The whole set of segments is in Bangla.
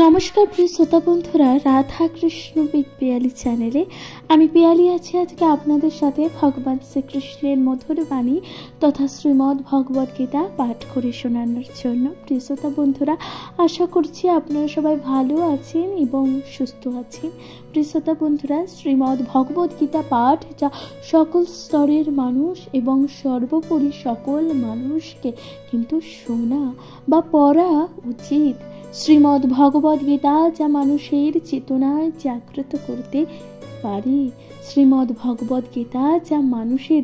নমস্কার প্রিয় শ্রোতা বন্ধুরা, রাধা কৃষ্ণ উইথ পিয়ালি চ্যানেলে আমি পিয়ালি আছি আজকে আপনাদের সাথে ভগবান শ্রীকৃষ্ণের মধুর বাণী তথা শ্রীমদ্ ভগবদ গীতা পাঠ করে শোনানোর জন্য। প্রিয় শ্রোতা বন্ধুরা, আশা করছি আপনারা সবাই ভালো আছেন এবং সুস্থ আছেন। প্রিয় শ্রোতা বন্ধুরা, শ্রীমদ্ ভগবদ গীতা পাঠ যা সকল স্তরের মানুষ এবং সর্বোপরি সকল মানুষকে কিন্তু শোনা বা পড়া উচিত। শ্রীমদ্ ভগবদ গীতা যা মানুষের চেতনায় জাগ্রত করতে পারে, শ্রীমদ্ ভগবদ গীতা যা মানুষের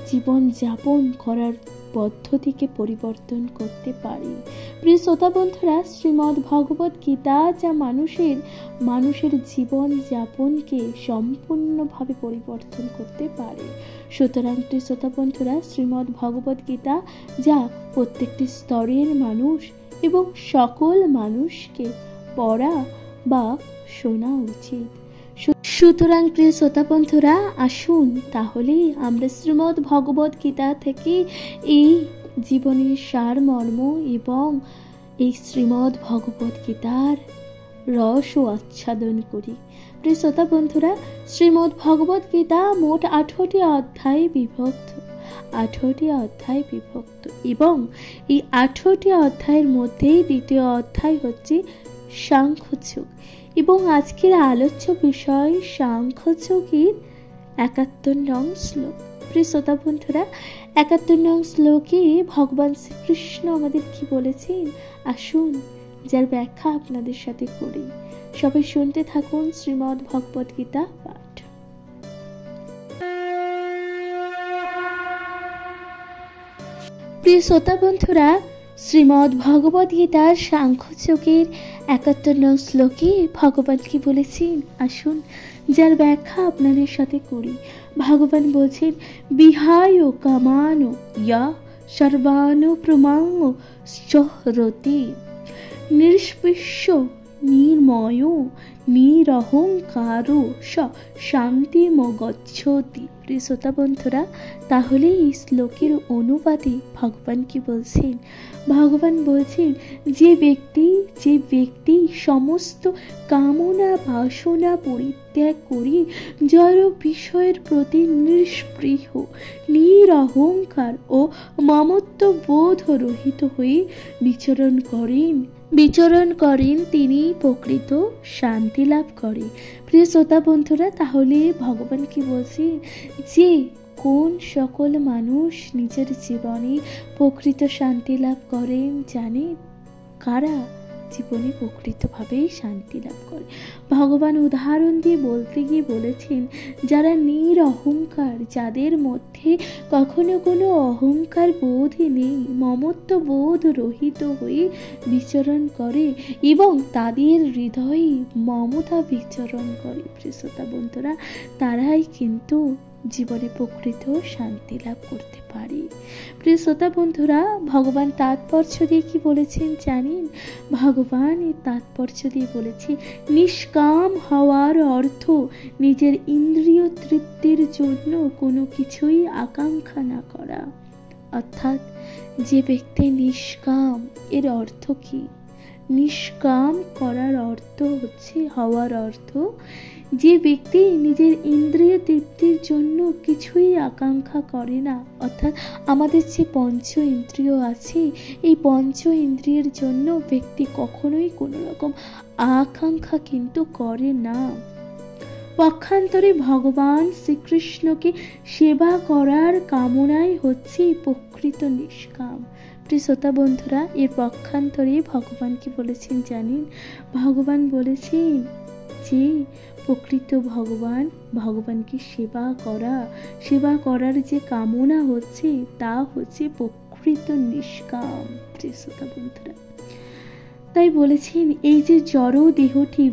জীবন যাপন করার পদ্ধতিকে পরিবর্তন করতে পারে। প্রিয় শ্রোতা বন্ধুরা, শ্রীমদ্ ভগবদ গীতা যা মানুষের জীবন যাপনকে সম্পূর্ণভাবে পরিবর্তন করতে পারে। সুতরাং প্রিয় শ্রোতা বন্ধুরা, শ্রীমদ্ ভগবদ গীতা যা প্রত্যেকটি স্তরের মানুষ এবং সকল মানুষকে পড়া বা শোনা উচিত। সুতরাং প্রিয় শ্রোতা বন্ধুরা, আসুন তাহলে আমরা শ্রীমদ্ ভগবদ গীতা থেকে এই জীবনের সারমর্ম এবং এই শ্রীমদ্ ভগবদ গীতার রস ও আচ্ছাদন করি। প্রিয় শ্রোতা বন্ধুরা, শ্রীমদ্ ভগবদ গীতা মোট 18টি অধ্যায়ে বিভক্ত এবং এই 18টি অধ্যায়ের মধ্যে দ্বিতীয় অধ্যায় হচ্ছে সাংখ্যযোগ এবং আজকের আলোচ্য বিষয় সাংখ্যযোগের 71 নং শ্লোক। প্রিয় শ্রোতা বন্ধুরা, 71 নং শ্লোকে ভগবান শ্রীকৃষ্ণ আমাদের কি বলেছেন, আসুন যার ব্যাখ্যা আপনাদের সাথে করি। সবাই শুনতে থাকুন শ্রীমদ্ ভগবদ গীতা পাঠ। প্রিয় শ্রোতা বন্ধুরা, শ্রীমদ্ ভগবদ গীতার সাংখ্যযোগের 71 নং শ্লোকে ভগবান কি বলেছেন, আসুন যার ব্যাখ্যা আপনাদের সাথে করি। ভগবান বলছেন, বিহায় কামানো ইয়া সর্বাণু প্রমাঙ্গ চহরতি নিষ্পৃশ্য নির্ময় নিরহংকারো শান্তিমগচ্ছতি। প্রিয় শ্রোতা বন্ধুরা, তাহলে এই শ্লোকের অনুবাদে ভগবান কি বলছেন? ভগবান বলছেন, যে ব্যক্তি সমস্ত কামনা বাসনা পরিত্যাগ করে জড় বিষয়ের প্রতি নিষ্পৃহ নিরহংকার ও মমত্ব বোধ রহিত হয়ে বিচরণ করেন তিনি প্রকৃত শান্তি লাভ করে। প্রিয় শ্রোতা বন্ধুরা, তাহলে ভগবান কি বলছেন যে কোন সকল মানুষ নিজের জীবনে প্রকৃত শান্তি লাভ করেন জানেন? কারা জীবনে প্রকৃতভাবে শান্তি লাভ করে? ভগবান উদাহরণ দিয়ে বলতে গিয়ে বলেছেন, যারা নিরহংকার, যাদের মধ্যে কখনো কোনো অহংকার বোধই নেই, মমত্ব বোধ রহিত হয়ে বিচরণ করে এবং তাদের হৃদয়ে মমতা বিচরণ করে। প্রিয় শ্রোতা বন্ধুরা, তারাই কিন্তু জীবনে প্রকৃত শান্তি লাভ করতে পারে। প্রিয় শ্রোতা বন্ধুরা, ভগবান তাৎপর্য দিয়ে কি বলেছেন জানেন? ভগবান এই তাৎপর্য দিয়ে বলেছে, নিষ্কাম হওয়ার অর্থ নিজের ইন্দ্রিয় তৃপ্তির জন্য কোনো কিছুই আকাঙ্ক্ষা না করা। অর্থাৎ যে ব্যক্তি নিষ্কাম, এর অর্থ কি? নিষ্কাম করার অর্থ হচ্ছে, হওয়ার অর্থ যে ব্যক্তি নিজের ইন্দ্রিয় তৃপ্তির জন্য কিছুই আকাঙ্ক্ষা করে না। অর্থাৎ আমাদের যে পঞ্চ ইন্দ্রিয় আছে, এই পঞ্চ ইন্দ্রিয়ের জন্য ব্যক্তি কখনোই কোনো রকম আকাঙ্ক্ষা কিন্তু করে না। পক্ষান্তরে ভগবান শ্রীকৃষ্ণকে সেবা করার কামনাই হচ্ছে প্রকৃত নিষ্কাম। প্রিয় শ্রোতা বন্ধুরা, এর পক্ষান্তরে ভগবান কি বলেছেন জানেন? ভগবান বলেছেন যে প্রকৃত ভগবানকে সেবা করার যে কামনা হচ্ছে, তা হচ্ছে প্রকৃত নিষ্কাম। প্রিয় শ্রোতা বন্ধুরা, তাই বলেছেন, এই যে জড় দেহটি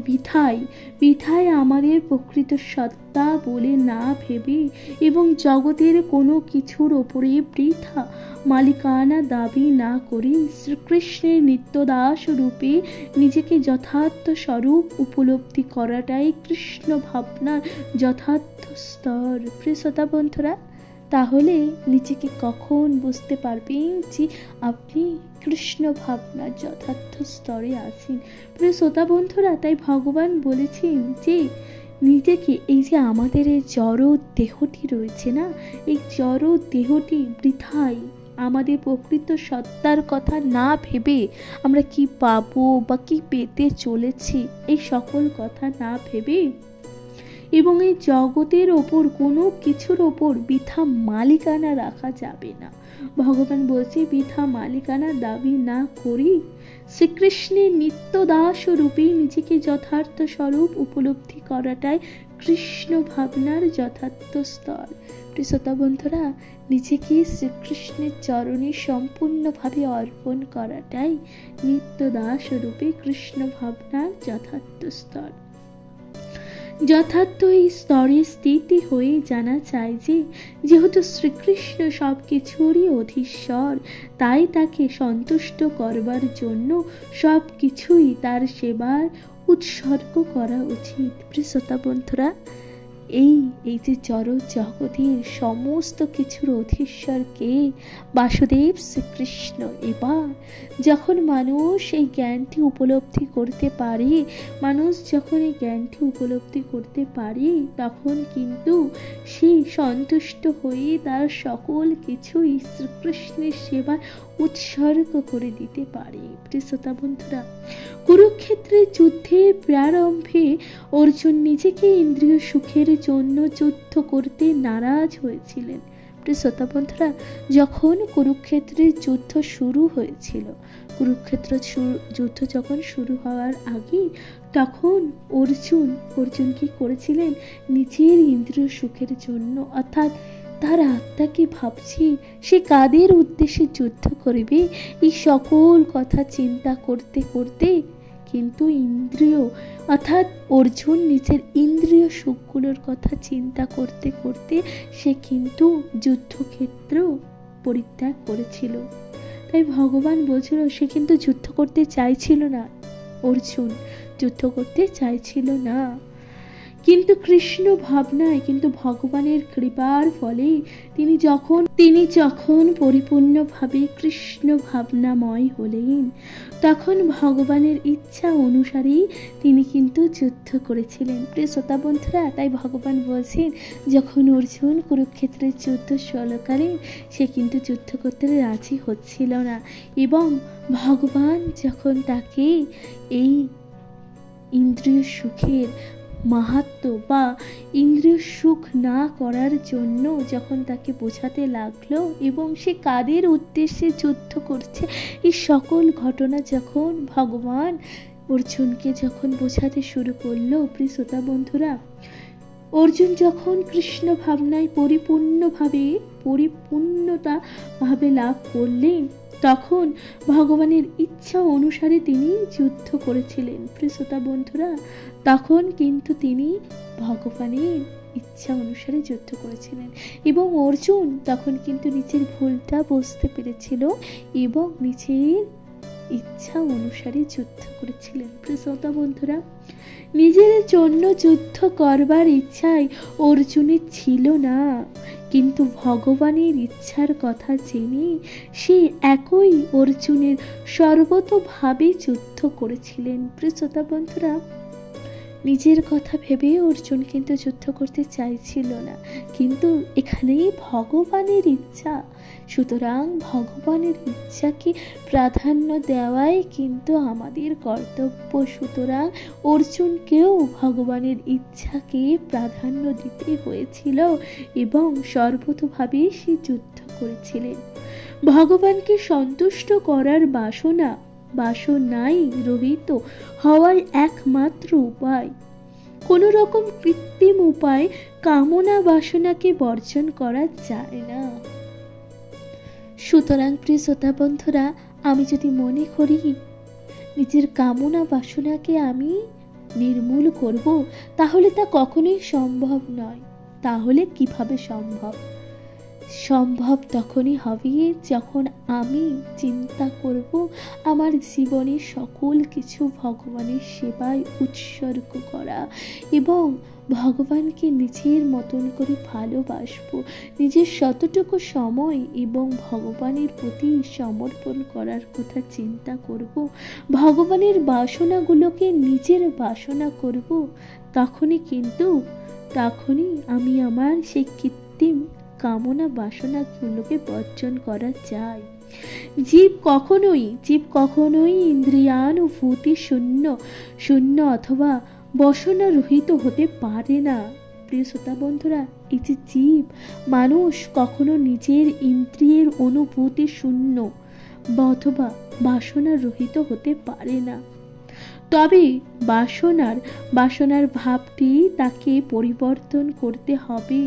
বৃথায় আমাদের প্রকৃত সত্তা বলে না ভেবে এবং জগতের কোনো কিছুর ওপরে বৃথা মালিকানা দাবি না করে শ্রীকৃষ্ণের নিত্যদাস রূপে নিজেকে যথার্থ স্বরূপ উপলব্ধি করাটাই কৃষ্ণ ভাবনার যথার্থ স্তর। প্রিয় শ্রোতা বন্ধুরা, তাহলে নিজেকে কখন বুঝতে পারবেন যে আপনি কৃষ্ণ ভাবনার যথার্থ স্তরে আছেন। প্রিয় শ্রোতা বন্ধুরা, তাই ভগবান বলেছেন যে নিজেকে, এই যে আমাদের এই জড় দেহটি রয়েছে না, এই জড় দেহটি বৃথাই আমাদের প্রকৃত সত্তার কথা না ভেবে, আমরা কি পাবো বা কি পেতে চলেছি এই সকল কথা না ভেবে, এবং এই জগতের ওপর কোনো কিছুর ওপর বৃথা মালিকানা রাখা যাবে না। ভগবান বলছে বৃথা মালিকানা দাবি না করি শ্রীকৃষ্ণের নিত্য দাস রূপে নিজেকে যথার্থ স্বরূপ উপলব্ধি করাটাই কৃষ্ণ ভাবনার যথার্থ স্তর। শ্রোতা বন্ধুরা, নিজেকে শ্রীকৃষ্ণের চরণে সম্পূর্ণভাবে অর্পণ করাটাই নিত্য দাস রূপে কৃষ্ণ ভাবনার যথার্থ স্তর। যথার্থ এই স্তরে স্থিতি হয়ে জানা চায় যে যেহেতু শ্রীকৃষ্ণ সব কিছুরই অধীশ্বর, তাই তাকে সন্তুষ্ট করবার জন্য সব কিছুই তার সেবার উৎসর্গ করা উচিত। প্রিয় শ্রোতা বন্ধুরা, এই যে জড় জগতের সমস্ত কিছুর অধীশ্বর কে? বাসুদেব শ্রীকৃষ্ণ। এবার যখন মানুষ এই জ্ঞানটি উপলব্ধি করতে পারে, মানুষ যখন এই জ্ঞানটি উপলব্ধি করতে পারে, তখন কিন্তু সে সন্তুষ্ট হয়ে তার সকল কিছুই শ্রীকৃষ্ণের সেবায় উৎসর্গ করে দিতে পারে। প্রিয় শ্রোতা বন্ধুরা, কুরুক্ষেত্রের যুদ্ধের প্রারম্ভে অর্জুন নিজেকে ইন্দ্রিয় সুখের জন্য যুদ্ধ করতে নারাজ হয়েছিলেন। প্রিয় শ্রোতা বন্ধুরা, যখন কুরুক্ষেত্রের যুদ্ধ শুরু হয়েছিল, কুরুক্ষেত্র যুদ্ধ যখন শুরু হওয়ার আগে, তখন অর্জুন কি করেছিলেন? নিজের ইন্দ্রিয় সুখের জন্য, অর্থাৎ তার আত্মাকে ভাবছি সে কাদের উদ্দেশ্যে যুদ্ধ করবে, এই সকল কথা চিন্তা করতে করতে কিন্তু ইন্দ্রিয়, অর্থাৎ অর্জুন নিজের ইন্দ্রিয় সুখগুলোর কথা চিন্তা করতে করতে সে কিন্তু যুদ্ধক্ষেত্র পরিত্যাগ করেছিল। তাই ভগবান বলছিল সে কিন্তু যুদ্ধ করতে চাইছিল না, অর্জুন যুদ্ধ করতে চাইছিল না, কিন্তু কৃষ্ণ ভাবনায়, কিন্তু ভগবানের কৃপার ফলে তিনি যখন পরিপূর্ণভাবে কৃষ্ণ ভাবনাময় হলেন, তখন ভগবানের ইচ্ছা অনুসারেই তিনি কিন্তু যুদ্ধ করেছিলেন। প্রিয় শ্রোতা বন্ধুরা, তাই ভগবান বলছেন যখন অর্জুন কুরুক্ষেত্রের যুদ্ধ চলাকালীন সে কিন্তু যুদ্ধ করতে রাজি হচ্ছিল না, এবং ভগবান যখন তাকে এই ইন্দ্রিয় সুখের মাহাত্ম্য বা ইন্দ্রিয় সুখ না করার জন্য যখন তাকে বোঝাতে লাগলো, এবং সে কাদের উদ্দেশ্যে যুদ্ধ করছে এই সকল ঘটনা যখন ভগবান অর্জুনকে যখন বোঝাতে শুরু করলো, প্রিয় শ্রোতা বন্ধুরা, অর্জুন যখন কৃষ্ণ ভাবনায় পরিপূর্ণতা লাভ করলেন, তখন ভগবানের ইচ্ছা অনুসারে তিনি যুদ্ধ করেছিলেন। প্রিয় শ্রোতা বন্ধুরা, তখন কিন্তু তিনি ভগবানের ইচ্ছা অনুসারে যুদ্ধ করেছিলেন, এবং অর্জুন তখন কিন্তু নিজের ভুলটা বুঝতে পেরেছিল এবং নিজের ইচ্ছা অনুসারে যুদ্ধ করেছিলেন। প্রিয় শ্রোতা বন্ধুরা, নিজের জন্য যুদ্ধ করবার ইচ্ছাই অর্জুনের ছিল না, কিন্তু ভগবানের ইচ্ছার কথা জেনে সে একই অর্জুনের সর্বতোভাবে যুদ্ধ করেছিলেন। প্রিয় শ্রোতা বন্ধুরা, নিজের কথা ভেবে অর্জুন কিন্তু যুদ্ধ করতে চাইছিল না, কিন্তু এখানেই ভগবানের ইচ্ছা, সুতরাং ভগবানের ইচ্ছাকে প্রাধান্য দেওয়াই কিন্তু আমাদের কর্তব্য। সুতরাং অর্জুনকেও ভগবানের ইচ্ছাকে প্রাধান্য দিতে হয়েছিল এবং সর্বতোভাবে সে যুদ্ধ করেছিলেন। ভগবানকে সন্তুষ্ট করার বাসনাই রহিত হওয়ার একমাত্র উপায়। কোন রকম কৃত্রিম উপায় কামনা বাসনাকে বর্জন করা যায় না। সুতরাং প্রিয় শ্রোতা বন্ধুরা, আমি যদি মনে করি নিজের কামনা বাসনাকে আমি নির্মূল করব, তাহলে তা কখনোই সম্ভব নয়। তাহলে কিভাবে সম্ভব তখনই হবে যখন আমি চিন্তা করব আমার জীবনের সকল কিছু ভগবানের সেবায় উৎসর্গ করা, এবং ভগবানকে নিজের মতন করে ভালোবাসবো, নিজের যতটুকু সময় এবং ভগবানের প্রতি সমর্পণ করার কথা চিন্তা করব, ভগবানের বাসনাগুলোকে নিজের বাসনা করব, তখনই আমি আমার সেই কৃত্রিম কামনা বাসনাগুলোকে বর্জন করা যায়। জীব কখনোই ইন্দ্রিয়ানুভূতি শূন্য অথবা বসনা রহিত হতে পারে না। প্রিয় শ্রোতা বন্ধুরা, এই যে জীব মানুষ কখনো নিজের ইন্দ্রিয়ের অনুভূতি শূন্য অথবা বাসনা রহিত হতে পারে না। তবে বাসনার ভাবটি তাকে পরিবর্তন করতে হবে।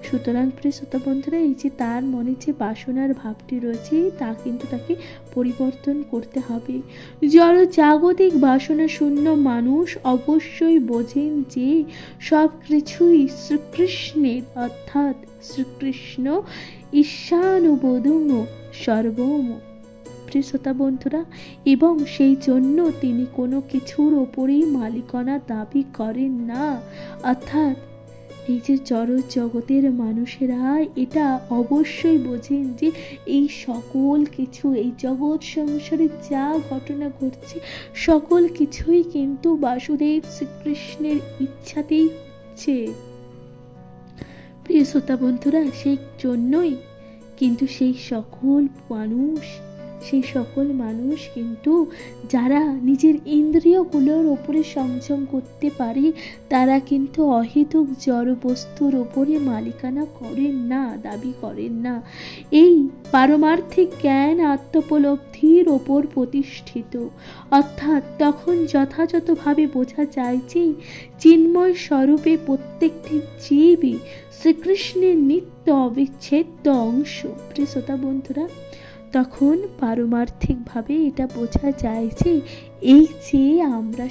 সুতরাং প্রিয় শ্রোতা বন্ধুরা, এই যে তার মনে যে বাসনার ভাবটি রয়েছে তা কিন্তু তাকে পরিবর্তন করতে হবে। জড় জাগতিক বাসনা শূন্য মানুষ অবশ্যই বোঝেন যে সব কিছুই শ্রীকৃষ্ণের, অর্থাৎ শ্রীকৃষ্ণ ঈশানুবোধং সর্বম। প্রিয় শ্রোতা বন্ধুরা, এবং সেই জন্য তিনি কোনো কিছুর ওপরেই মালিকানা দাবি করেন না। অর্থাৎ এই যে জড় জগতের মানুষেরা এটা অবশ্যই বোঝেন যে এই সকল কিছু, এই জগৎ সংসারে যা ঘটনা ঘটছে সকল কিছুই কিন্তু বাসুদেব শ্রীকৃষ্ণের ইচ্ছাতেই হচ্ছে। প্রিয় শ্রোতা বন্ধুরা, সেই জন্যই কিন্তু সেই সকল মানুষ কিন্তু যারা নিজের ইন্দ্রিয়গুলোর ওপরে সংযম করতে পারে তারা কিন্তু অহেতুক জড় বস্তুর ওপরে মালিকানা করেন না, দাবি করেন না। এই পারমার্থিক জ্ঞান আত্মোপলব্ধির ওপর প্রতিষ্ঠিত। অর্থাৎ তখন যথাযথভাবে বোঝা যায় যে চিন্ময় স্বরূপে প্রত্যেকটি জীবই শ্রীকৃষ্ণের নিত্য অবিচ্ছেদ্য অংশ। প্রিয় শ্রোতা বন্ধুরা, তখন পারমার্থিকভাবে এটা বোঝা যায় যে এই যে আমরা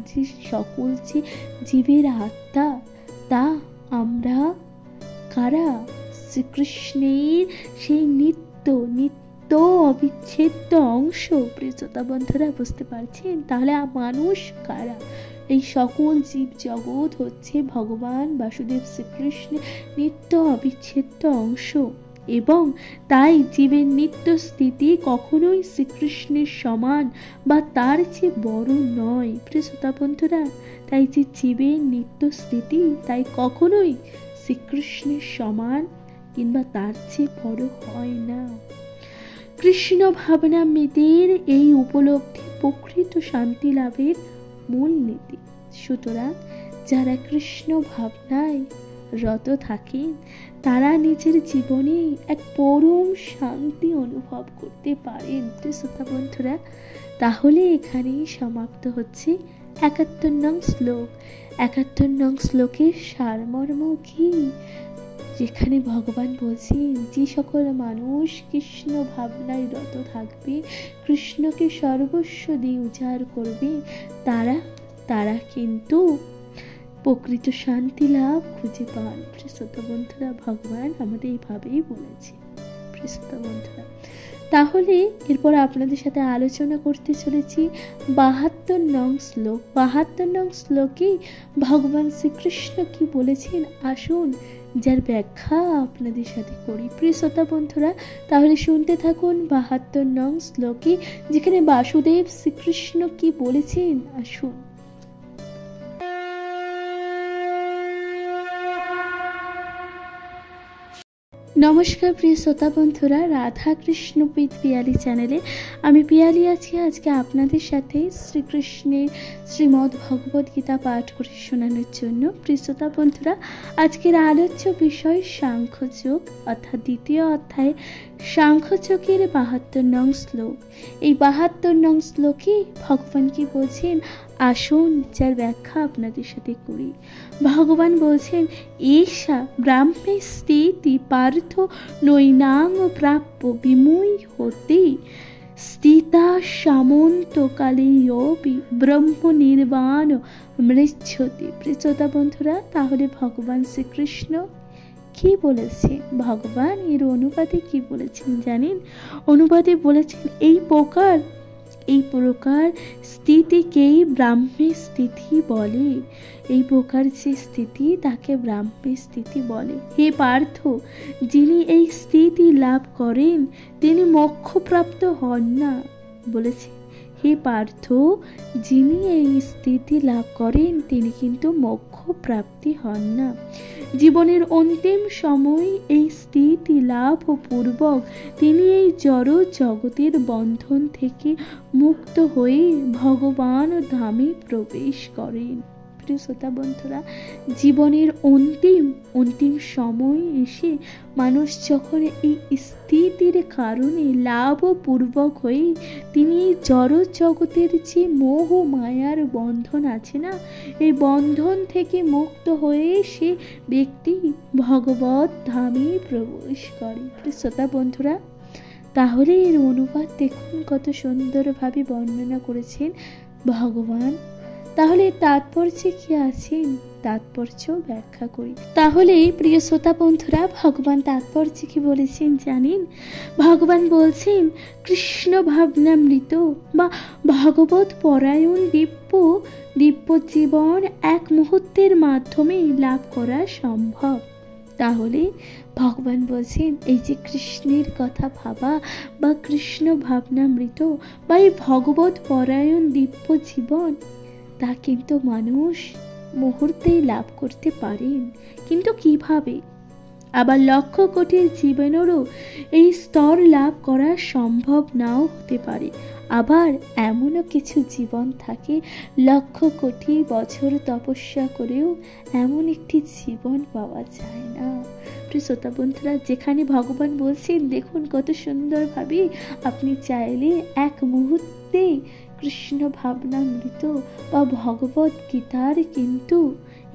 যে সকল যে জীবের আত্মা, তা আমরা কারা? শ্রীকৃষ্ণের সেই নিত্য অবিচ্ছেদ্য অংশ। প্রিয় শ্রোতা বন্ধুরা, বুঝতে পারছেন? তাহলে মানুষ কারা? এই সকল জীব জগৎ হচ্ছে ভগবান বাসুদেব শ্রীকৃষ্ণের নিত্য অবিচ্ছেদ্য অংশ, এবং তাই জীবের নিত্য স্থিতি কখনোই শ্রীকৃষ্ণের সমান বা তার চেয়ে বড় নয়। প্রিয় শ্রোতা বন্ধুরা, তাই যে জীবের নিত্য স্থিতি তাই কখনোই শ্রীকৃষ্ণের সমান কিংবা তার চেয়ে বড় হয় না। কৃষ্ণ ভাবনামৃতের এই উপলব্ধি প্রকৃত শান্তি লাভের মূল নীতি। সুতরাং যারা কৃষ্ণ ভাবনায় রত থাকেন তারা নিজের জীবনে এক পরম শান্তি অনুভব করতে পারেন। তো শ্রোতা বন্ধুরা, তাহলে এখানেই সমাপ্ত হচ্ছে ৭১ নং শ্লোক। ৭১ নং শ্লোকের সারমর্ম কি? যেখানে ভগবান বলছেন যে সকল মানুষ কৃষ্ণ ভাবনায় রত থাকবে, কৃষ্ণকে সর্বস্ব দিয়ে উজাড় করবে, তারা কিন্তু প্রকৃত শান্তি লাভ খুঁজে পান। শ্রোতা বন্ধুরা, ভগবান আমাদের এইভাবেই বলেছে। শ্রোতা বন্ধুরা, তাহলে এরপর আপনাদের সাথে আলোচনা করতে চলেছি ৭২ নং শ্লোক। ৭২ নং শ্লোকে ভগবান শ্রীকৃষ্ণ কি বলেছেন আসুন যার ব্যাখ্যা আপনাদের সাথে করি। প্রিয় শ্রোতা বন্ধুরা, তাহলে শুনতে থাকুন ৭২ নং শ্লোকে যেখানে বাসুদেব শ্রীকৃষ্ণ কি বলেছেন আসুন। নমস্কার প্রিয় শ্রোতা বন্ধুরা, রাধা কৃষ্ণ উইথ পিয়ালি চ্যানেলে আমি পিয়ালি আছি আজকে আপনাদের সাথে শ্রীকৃষ্ণের শ্রীমদ্ ভগবদ গীতা পাঠ করে শোনানোর জন্য। প্রিয় শ্রোতা বন্ধুরা, আজকের আলোচ্য বিষয় সাংখ্যযোগ, অর্থাৎ দ্বিতীয় অধ্যায় সাংখ্যযোগের ৭২ নং শ্লোক। এই ৭২ নং শ্লোকে ভগবান কি বলছেন আসুন যার ব্যাখ্যা আপনাদের সাথে করি। ভগবান বলছেন এষা ব্রাহ্মে স্থিতি পার্থ নৈনাং প্রাপ্য বিমূঢ় হতে স্থিতা সামন্তকালেয়পি ব্রহ্ম নির্বাণ মৃচ্ছতি। প্রিয় শ্রোতা বন্ধুরা, তাহলে ভগবান শ্রীকৃষ্ণ কি বলেছে? ভগবান এর অনুবাদে কি বলেছেন জানেন? অনুবাদে বলেছেন এই প্রকার এই প্রকার স্থিতিকেই ব্রাহ্মী স্থিতি বলে। এই প্রকার যে স্থিতি তাকে ব্রাহ্মী স্থিতি বলে। হে পার্থ, যিনি এই স্থিতি লাভ করেন তিনি মোক্ষপ্রাপ্ত হন না। বলেছে, হে পার্থ, যিনি এই স্থিতি লাভ করেন তিনি কিন্তু মোক্ষ প্রাপ্তি হন না। জীবনের অন্তিম সময় এই স্থিতি লাভ পূর্বক তিনি এই জড় জগতের বন্ধন থেকে মুক্ত হয়ে ভগবান ধামে প্রবেশ করেন। প্রিয় শ্রোতা বন্ধুরা, জীবনের অন্তিম সময় এসে মানুষ যখন এই স্থিতির কারণে লাভ পূর্বক হয়ে তিনি এই জড় জগতের যে মোহ মায়ার বন্ধন আছে না, এই বন্ধন থেকে মুক্ত হয়ে সে ব্যক্তি ভগবত ধামে প্রবেশ করে। প্রিয় শ্রোতা বন্ধুরা, তাহলে এর অনুবাদ দেখুন কত সুন্দরভাবে বর্ণনা করেছেন ভগবান। তাহলে তাৎপর্যে কি আছেন, তাৎপর্য ব্যাখ্যা করি। তাহলে প্রিয় শ্রোতা বন্ধুরা, ভগবান তাৎপর্যে কি বলেছেন জানেন? ভগবান বলছেন, কৃষ্ণ ভাবনামৃত বা ভগবত পরায়ণ দিব্য জীবন এক মুহূর্তের মাধ্যমে লাভ করা সম্ভব। তাহলে ভগবান বলছেন, এই যে কৃষ্ণের কথা ভাবা বা কৃষ্ণ ভাবনামৃত বা এই ভগবত পরায়ণ দিব্য জীবন, তা কিন্তু মানুষ মুহূর্তেই লাভ করতে পারেন। কিন্তু কিভাবে? আবার লক্ষ কোটি জীবনেরও এই স্তর লাভ করা সম্ভব নাও হতে পারে। আবার এমনও কিছু জীবন থাকে লক্ষ কোটি বছর তপস্যা করেও এমন একটি জীবন পাওয়া যায় না। প্রিয় শ্রোতা বন্ধুরা, যেখানে ভগবান বলছেন দেখুন কত সুন্দরভাবে আপনি চাইলে এক মুহূর্তে কৃষ্ণ ভাবনামৃত বা ভগবত গীতার কিন্তু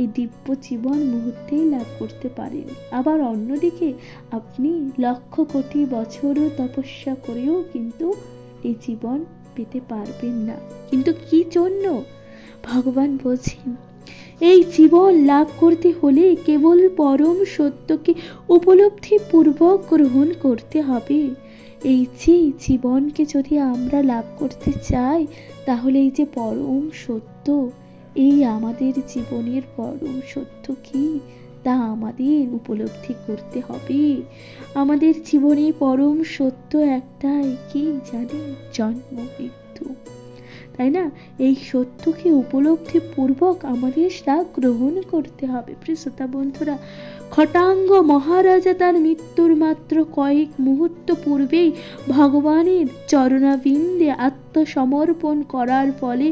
এই দিব্য জীবন মুহূর্তেই লাভ করতে পারেন। আবার অন্যদিকে আপনি লক্ষ কোটি বছরও তপস্যা করেও কিন্তু এই জীবন পেতে পারবেন না। কিন্তু কি জন্য? ভগবান বলছেন, এই জীবন লাভ করতে হলে কেবল পরম সত্যকে উপলব্ধি পূর্বক গ্রহণ করতে হবে। এই যে জীবনকে যদি আমরা লাভ করতে চাই, তাহলে এই যে পরম সত্য, এই আমাদের জীবনের পরম সত্য কি তা আমাদের উপলব্ধি করতে হবে। আমাদের জীবনে পরম সত্য একটাই, কি জানেন? জন্ম মৃত্যু, তাই না? এই সত্যকে উপলব্ধি পূর্বক আমাদের তা গ্রহণ করতে হবে। প্রিয় শ্রোতা বন্ধুরা, খটাঙ্গ মহারাজা তার মৃত্যুর মাত্র কয়েক মুহূর্ত পূর্বেই ভগবানের চরণাবিন্দে আত্মসমর্পণ করার ফলে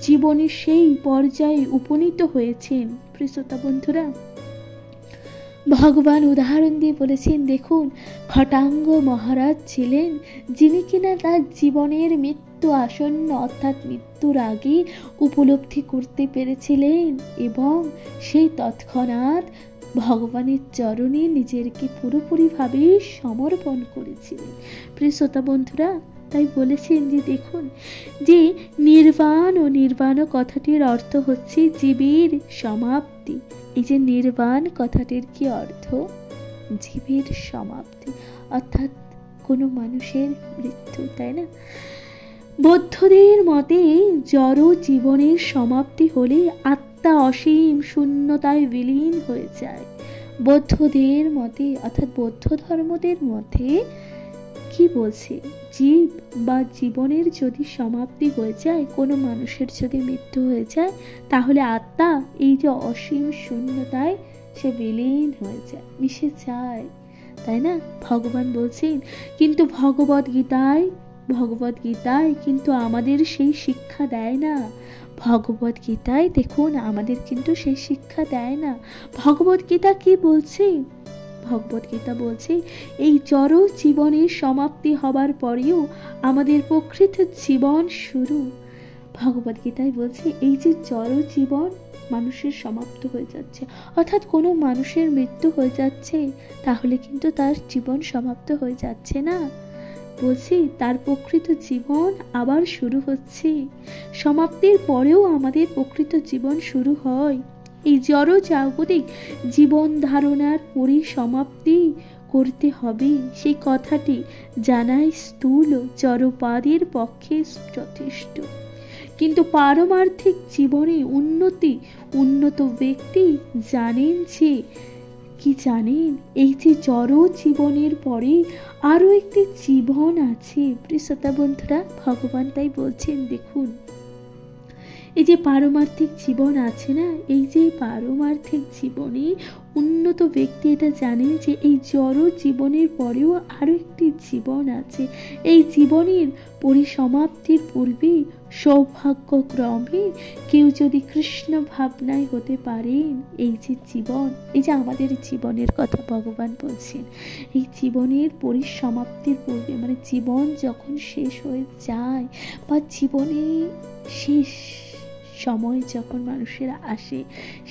জীবনের সেই পর্যায়ে উপনীত হয়েছেন। প্রিয় শ্রোতা বন্ধুরা, ভগবান উদাহরণ দিয়ে বলেছেন, দেখুন খটাঙ্গ মহারাজ ছিলেন যিনি কিনা তার জীবনের মৃত্যু আসন্ন অর্থাৎ মৃত্যুর আগে উপলব্ধি করতে পেরেছিলেন এবং সেই তৎক্ষণাৎ ভগবানের চরণে নিজেকে পুরোপুরিভাবে সমর্পণ করেছিলেন। প্রিয় শ্রোতা বন্ধুরা, তাই বলেছেন যে দেখুন যে নির্বাণ ও নির্বাণ কথাটির অর্থ হচ্ছে জীবের সমাপ্তি। এই যে নির্বাণ কথাটির কি অর্থ? জীবের সমাপ্তি, অর্থাৎ কোনো মানুষের মৃত্যু, তাই না? বৌদ্ধদের মতে জড় জীবনের সমাপ্তি হলে আত্মা অসীম শূন্যতায় বিলীন হয়ে যায়। বৌদ্ধদের মতে অর্থাৎ বৌদ্ধ ধর্মদের মতে কি বলছে? জীব বা জীবনের যদি সমাপ্তি হয়ে যায়, কোনো মানুষের যদি মৃত্যু হয়ে যায়, তাহলে আত্মা এই যে অসীম শূন্যতায় সে বিলীন হয়ে যায়, মিশে যায়, তাই না? ভগবান বলছেন, কিন্তু ভগবত গীতায় কিন্তু আমাদের সেই শিক্ষা দেয় না। ভগবত গীতায় দেখুন আমাদের কিন্তু সেই শিক্ষা দেয় না। ভগবত গীতা কি বলছে? ভগবত গীতা বলছে, এই জড় জীবনের সমাপ্তি হবার পরেও আমাদের প্রকৃত জীবন শুরু। ভগবত গীতায় বলছে, এই যে জড় জীবন মানুষের সমাপ্ত হয়ে যাচ্ছে, অর্থাৎ কোনো মানুষের মৃত্যু হয়ে যাচ্ছে, তাহলে কিন্তু তার জীবন সমাপ্ত হয়ে যাচ্ছে না। বলছি তার প্রকৃত জীবন আবার শুরু হচ্ছে। সমাপ্তির পরেও আমাদের প্রকৃত জীবন শুরু হয়। এই জড় জাগতিক জীবন ধারণার পরিসমাপ্তি করতে হবে সেই কথাটি জানাই স্থূল জড়বাদের পক্ষে যথেষ্ট। কিন্তু পারমার্থিক জীবনে উন্নত ব্যক্তি জানেন যে কি জানেন, এই যে জড় জীবনের পরে আরো একটি জীবন আছে। প্রিয় শ্রোতা বন্ধুরা, ভগবান তাই বলছেন, দেখুন এই যে পারমার্থিক জীবন আছে না, এই যে পারমার্থিক জীবনে উন্নত ব্যক্তি এটা জানেন যে এই জড় জীবনের পরেও আরো একটি জীবন আছে। এই জীবনের পরিসমাপ্তির পূর্বে সৌভাগ্যক্রমে কেউ যদি কৃষ্ণ ভাবনায় হতে পারেন, এই যে জীবন, এই যে আমাদের জীবনের কথা ভগবান বলছেন, এই জীবনের পরিসমাপ্তির পূর্বে মানে জীবন যখন শেষ হয়ে যায় বা জীবনে শেষ সময় যখন মানুষেরা আসে,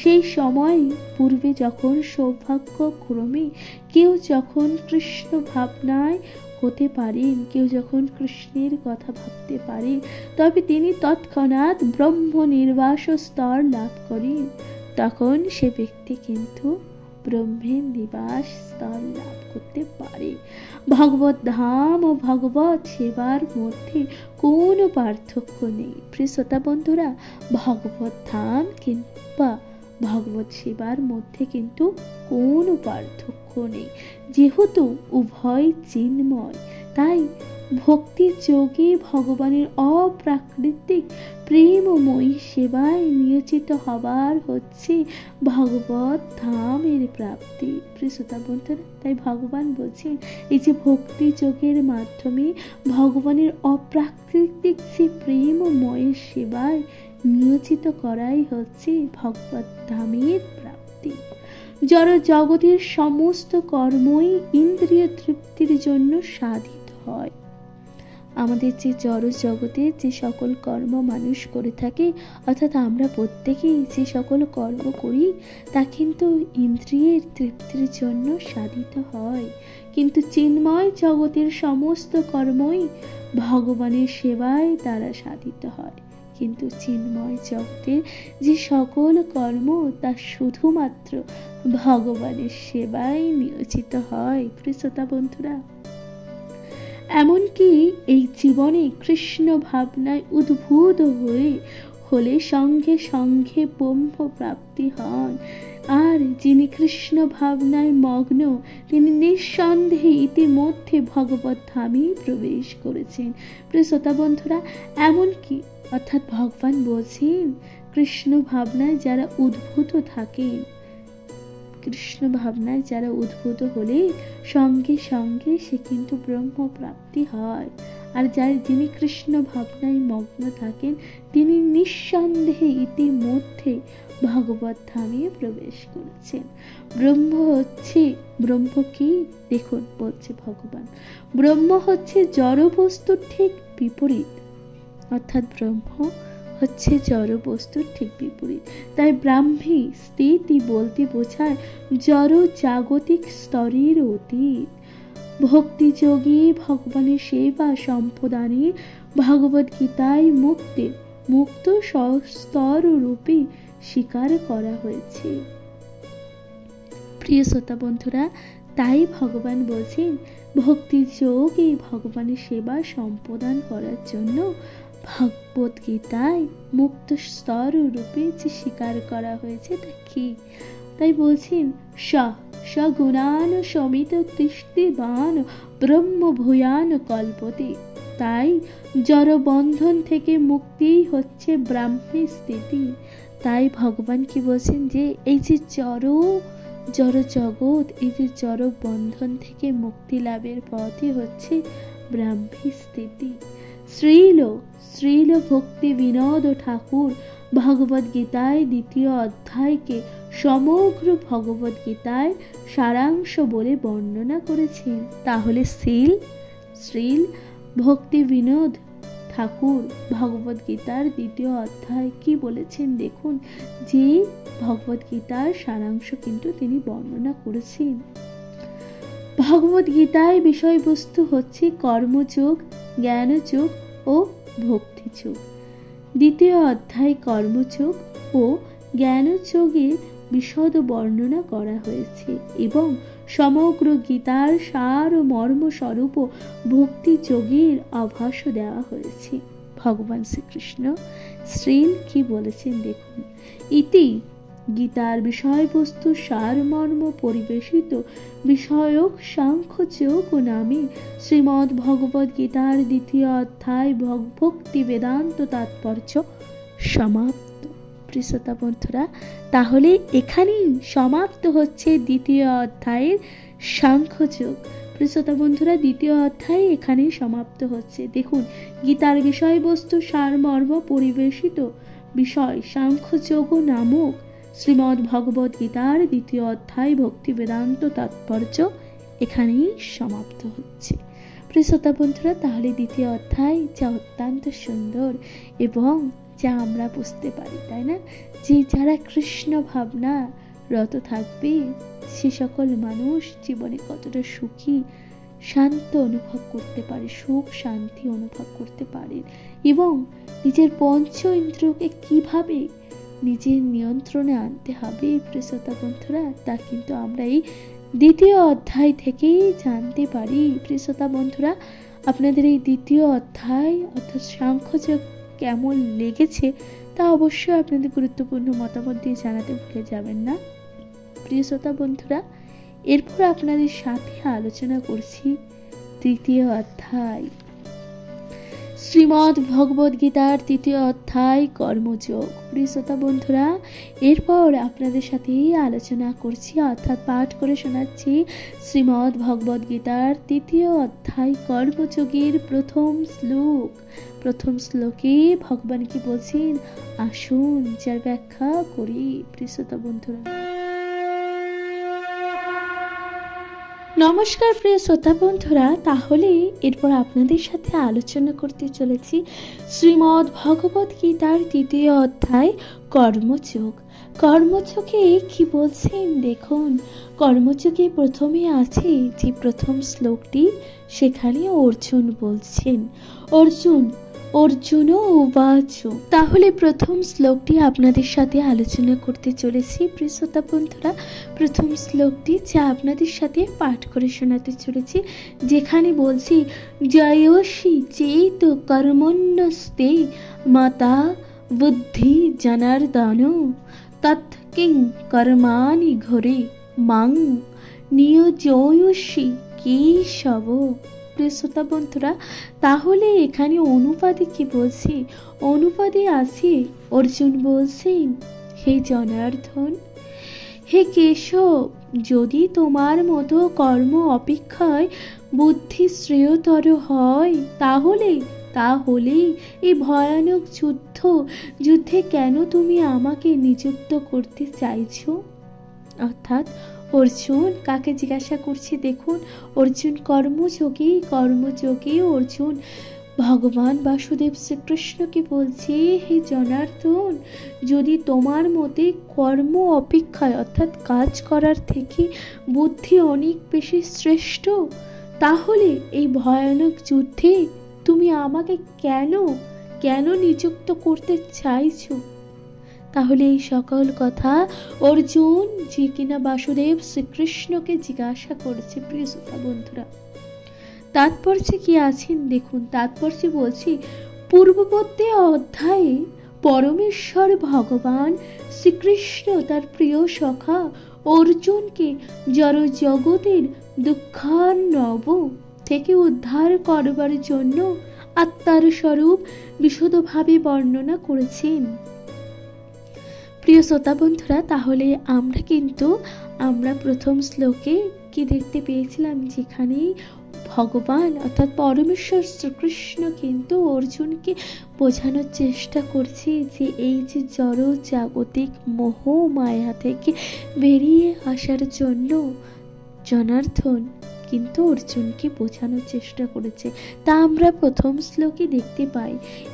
সেই সময় পূর্বে যখন সৌভাগ্যক্রমে কেউ যখন কৃষ্ণ ভাবনায় হতে পারেন, কেউ যখন কৃষ্ণের কথা ভাবতে পারেন, তবে তিনি তৎক্ষণাৎ ব্রহ্ম নির্বাস স্তর লাভ করেন। তখন সে ব্যক্তি কিন্তু ব্রহ্মের নিবাস স্তর লাভ করতে পারে। ভগবত ধাম ও ভগবত সেবার মধ্যে কোনো পার্থক্য নেই। প্রিয় শ্রোতা বন্ধুরা, ভগবত ধাম কিংবা ভগবত সেবার মধ্যে কিন্তু কোনো পার্থক্য নেই, যেহেতু উভয় চিন্ময়। তাই ভক্তি যোগে ভগবানের অপ্রাকৃতিক প্রেমময়ী সেবায় নিয়োজিত হবার হচ্ছে ভগবত ধামের প্রাপ্তি। প্রিয় শ্রোতা বন্ধুরা, তাই ভগবান বলছেন এই যে ভক্তি যোগের মাধ্যমে ভগবানের অপ্রাকৃতিক যে প্রেমময় সেবায় নিয়োজিত করাই হচ্ছে ভগবত ধামের প্রাপ্তি। জড় জগতের সমস্ত কর্মই ইন্দ্রিয় তৃপ্তির জন্য সাধিত হয়। আমাদের যে জড় জগতের যে সকল কর্ম মানুষ করে থাকে, অর্থাৎ আমরা প্রত্যেকেই যে সকল কর্ম করি তা কিন্তু ইন্দ্রিয়ের তৃপ্তির জন্য সাধিত হয়। কিন্তু চিন্ময় জগতের সমস্ত কর্মই ভগবানের সেবায় দ্বারা সাধিত হয়। কিন্তু চিন্ময় জগতের যে সকল কর্ম তা শুধুমাত্র ভগবানের সেবায় নিয়োজিত হয়। প্রিয় শ্রোতা বন্ধুরা, এমনকি এই জীবনে কৃষ্ণ ভাবনায় উদ্বুদ্ধ হলে সঙ্গে সঙ্গে ব্রহ্ম প্রাপ্তি হন। আর যিনি কৃষ্ণ ভাবনায় মগ্ন, তিনি নিঃসন্দেহে ইতিমধ্যে ভগবত ধামে প্রবেশ করেছেন। প্রিয় শ্রোতা বন্ধুরা, এমনকি অর্থাৎ ভগবান বলছেন কৃষ্ণ ভাবনায় যারা উদ্ভূত থাকেন, কৃষ্ণ ভাবনায় যারা উদ্ভূত হলে সঙ্গে সঙ্গে সে কিন্তু ব্রহ্ম প্রাপ্তি হয়। আর যিনি কৃষ্ণ ভাবনায় মগ্ন থাকেন তিনি নিঃসন্দেহে ইতিমধ্যে ভগবত ধামে প্রবেশ করেছেন। ব্রহ্ম কি? দেখুন বলছে ভগবান, ব্রহ্ম হচ্ছে জড় বস্তুর ঠিক বিপরীত। অর্থাৎ ব্রহ্ম হচ্ছে জড় বস্তুর ঠিক বিপরীত। তাই ব্রাহ্মী স্থিতি বলতে বোঝায় জড় জাগতিক স্তরের অতীত। ভক্তিযোগী ভগবানের সেবা সম্প্রদানে ভগবদ গীতায় মুক্ত স্তর রূপে স্বীকার করা হয়েছে। প্রিয় শ্রোতা বন্ধুরা, তাই ভগবান বলছেন ভক্তি যোগে ভগবানের সেবা সম্পাদন করার জন্য ভগবদ গীতায় মুক্ত স্তর রূপে যে স্বীকার করা হয়েছে তা কি? তাই বলছেন সগুণান সমিত তিষ্ঠিবান ব্রহ্ম ভূয়ান কল্পতে। তাই জড় বন্ধন থেকে মুক্তি হচ্ছে ব্রাহ্মী স্থিতি। তাই ভগবান কি বলছেন যে এই যে জড় জগৎ, এই যে জড় বন্ধন থেকে মুক্তি লাভের পথই হচ্ছে ব্রাহ্মী স্থিতি। শ্রীল ভক্তি বিনোদ ঠাকুর ভগবদ গীতায় 2য় অধ্যায়কে সমগ্র ভগবদ গীতায় সারাংশ বলে বর্ণনা করেছেন। তাহলে শ্রীল ভক্তি বিনোদ ঠাকুর ভগবদ গীতার 2য় অধ্যায় কি বলেছেন দেখুন, যে ভগবদ গীতার সারাংশ কিন্তু তিনি বর্ণনা করেছেন। ভগবদ গীতায় বিষয়বস্তু হচ্ছে কর্মযোগ, জ্ঞানযোগ ও ভক্তিযোগ। 2য় অধ্যায় কর্মযোগ ও জ্ঞানযোগের বিশদ বর্ণনা করা হয়েছে এবং সমগ্র গীতার সার ও মর্ম স্বরূপ ভক্তি যোগের আভাসও দেওয়া হয়েছে। ভগবান শ্রীকৃষ্ণ শ্রীল কি বলেছেন দেখুন, ইতি গীতার বিষয়বস্তু সারমর্ম পরিবেশিত বিষয়ক সাংখ্যযোগ নামে শ্রীমদ্ ভগবদ গীতার দ্বিতীয় অধ্যায় ভক্তি বেদান্ত তাৎপর্য সমাপ্ত। প্রিয়তা বন্ধুরা, তাহলে এখানেই সমাপ্ত হচ্ছে দ্বিতীয় অধ্যায়ের সাংখ্যযোগ। প্রিয়তা বন্ধুরা, দ্বিতীয় অধ্যায় এখানেই সমাপ্ত হচ্ছে। দেখুন, গীতার বিষয়বস্তু সারমর্ম পরিবেশিত বিষয় সাংখ্যযোগ নামক শ্রীমদ্ ভগবদ গীতার দ্বিতীয় অধ্যায় ভক্তি বেদান্ত তাৎপর্য এখানেই সমাপ্ত হচ্ছে। প্রিয়তা বন্ধুরা, তাহলে দ্বিতীয় অধ্যায় যা অত্যন্ত সুন্দর এবং যা আমরা বুঝতে পারি, তাই না, যে যারা কৃষ্ণ ভাবনা রত থাকবে সে সকল মানুষ জীবনে কতটা সুখী শান্ত অনুভব করতে পারে, সুখ শান্তি অনুভব করতে পারে এবং নিজের পঞ্চ ইন্দ্রিয়কে কিভাবে নিজের নিয়ন্ত্রণে আনতে হবে প্রিয়তা বন্ধুরা, তা কিন্তু আমরা এই দ্বিতীয় অধ্যায় থেকেই জানতে পারি। প্রিয়তা বন্ধুরা, আপনাদের এই দ্বিতীয় অধ্যায় অর্থাৎ সাংখ্যযোগ কেমন লেগেছে তা অবশ্যই আপনাদের গুরুত্বপূর্ণ মতামত দিয়ে জানাতে ভুলে যাবেন না। প্রিয়তা বন্ধুরা, এরপর আপনাদের সাথে আলোচনা করছি তৃতীয় অধ্যায় শ্রীমদ্ ভগবদ গীতার তৃতীয় অধ্যায় কর্মযোগ। প্রিয়তা বন্ধুরা, এরপর আপনাদের সাথে আলোচনা করছি অর্থাৎ পাঠ করে শোনাচ্ছি শ্রীমদ্ ভগবদ গীতার তৃতীয় অধ্যায় কর্মযোগের প্রথম শ্লোক। প্রথম শ্লোকে ভগবান কি বলছেন আসুন যার ব্যাখ্যা করি। প্রিয়তা বন্ধুরা, নমস্কার প্রিয় শ্রোতা বন্ধুরা, তাহলে এরপর আপনাদের সাথে আলোচনা করতে চলেছি শ্রীমদ্ ভগবদ গীতার তৃতীয় অধ্যায় কর্মযোগ। কর্মযোগে কি বলছেন দেখুন, কর্মযোগে প্রথমে আছে যে প্রথম শ্লোকটি, সেখানে অর্জুন বলছেন অর্জুন উবাচ। তাহলে প্রথম শ্লোকটি আপনাদের সাথে আলোচনা করতে চলেছি প্রিয়তা বন্ধুরা। প্রথম শ্লোকটি যা আপনাদের সাথে পাঠ করে শোনাতে চলেছি, যেখানে বলছি জয়সী চেত কর্মণ্যস্তে মাতা বুদ্ধি জনার্দন তৎ কিং কর্মাণি ঘরে মাং নিয়োজয়সী কেশব। প্রিয়তা বন্ধুরা, তাহলে এখানে অনুপাদে কি বলছে, অনুপাদে আছে অর্জুন বলছেন হে জনার্দন, হে কেশব, যদি তোমার মতো কর্ম অপেক্ষায় বুদ্ধি শ্রেয়তর হয় তাহলে এই ভয়ানক যুদ্ধে কেন তুমি আমাকে নিযুক্ত করতে চাইছো। অর্থাৎ অর্জুন কাকে জিজ্ঞাসা করছে দেখুন, অর্জুন কর্মযোগী অর্জুন ভগবান বাসুদেব শ্রীকৃষ্ণকে বলছে হে জনার্দন, যদি তোমার মতে কর্ম অপেক্ষায় অর্থাৎ কাজ করার থেকে বুদ্ধি অনেক বেশি শ্রেষ্ঠ, তাহলে এই ভয়ানক যুদ্ধে তুমি আমাকে কেন নিযুক্ত করতে চাইছো। তাহলে এই সকল কথা অর্জুন যে কিনা বাসুদেব শ্রীকৃষ্ণকে জিজ্ঞাসা করেছে। প্রিয় শ্রোতা বন্ধুরা, তাৎপর্যে কি আছেন দেখুন, তাৎপর্যে বলছি পূর্ববর্তী অধ্যায়ে পরমেশ্বর ভগবান শ্রীকৃষ্ণ তার প্রিয় সখা অর্জুনকে জড় জগতের দুঃখার্ণব থেকে উদ্ধার করবার জন্য আত্মার স্বরূপ বিশদভাবে বর্ণনা করেছেন। প্রিয় শ্রোতা বন্ধুরা, তাহলে আমরা প্রথম শ্লোকে কি দেখতে পেয়েছিলাম, যেখানে ভগবান অর্থাৎ পরমেশ্বর শ্রীকৃষ্ণ কিন্তু অর্জুনকে বোঝানোর চেষ্টা করছে যে এই যে জড় জাগতিক মোহ মায়া থেকে বেরিয়ে আসার জন্য জনার্দন কিন্তু অর্জুনকে বোঝানোর চেষ্টা করেছে, তা আমরা প্রথম শ্লোকে দেখতে পাই।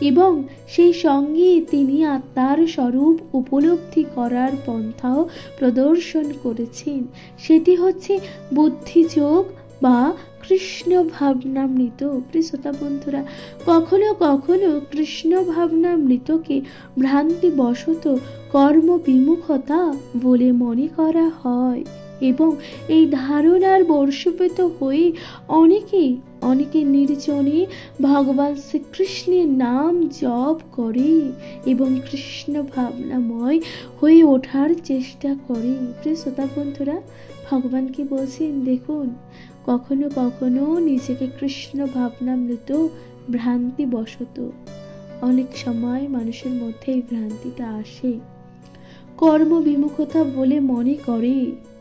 এবং সেই সঙ্গে তিনি আত্মার স্বরূপ উপলব্ধি করার পন্থাও প্রদর্শন করেছেন, সেটি হচ্ছে বুদ্ধিযোগ বা কৃষ্ণ ভাবনামৃত। প্রিয় শ্রোতা বন্ধুরা, কখনো কখনো কৃষ্ণ ভাবনামৃতকে ভ্রান্তি বশত কর্ম বিমুখতা বলে মনে করা হয় এবং এই ধারণার বর্ষীভূত হয়ে অনেকে নির্জনে ভগবান শ্রীকৃষ্ণের নাম জপ করে এবং কৃষ্ণ ভাবনাময় হয়ে ওঠার চেষ্টা করে। প্রিয় শ্রোতা বন্ধুরা, ভগবান কি বলছেন দেখুন, কখনো কখনো নিজেকে কৃষ্ণ ভাবনামৃত ভ্রান্তি বশত, অনেক সময় মানুষের মধ্যে এই ভ্রান্তিটা আসে, কর্ম বিমুখতা বলে মনে করে,